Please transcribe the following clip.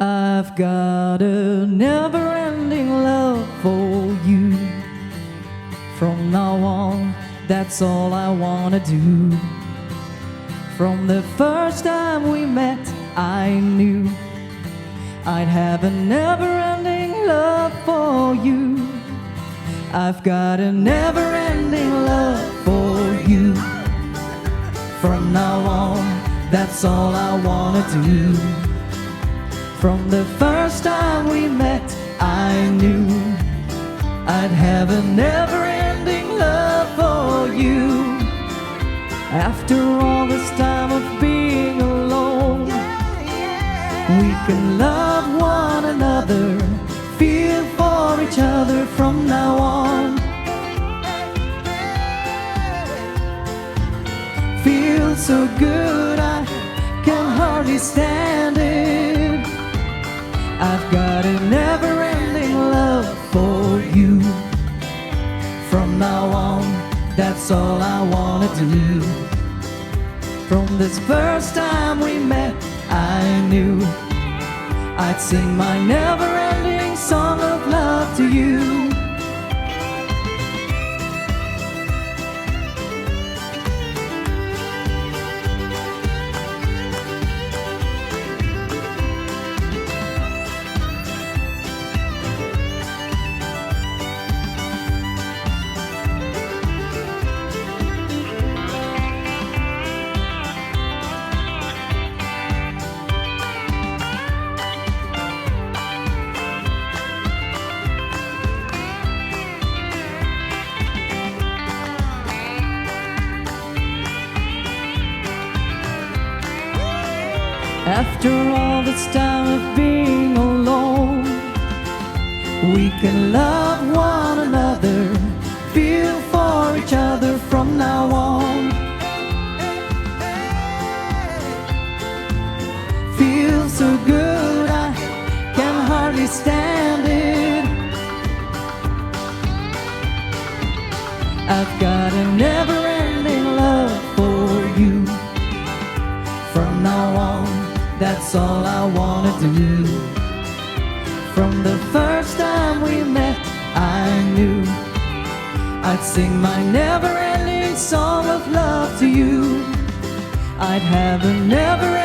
I've got a never-ending love for you. From now on, that's all I wanna do. From the first time we met, I knew I'd have a never-ending love for you. I've got a never-ending love for you. From now on, that's all I wanna do. From the first time we met, I knew I'd have a never-ending love for you. After all this time of being alone, we can love one another, feel for each other from now on. Feels so good, I can hardly stand it. I've got a never-ending love for you. From now on, that's all I wanna do. From this first time we met, I knew I'd sing my never-ending song of love to you. After all this time of being alone, we can love one another, feel for each other from now on. Feels so good, I can hardly stand it. I've got a never-ending love for you. From now on, that's all I wanna do. From the first time we met, I knew I'd sing my never-ending song of love to you. I'd have a never-ending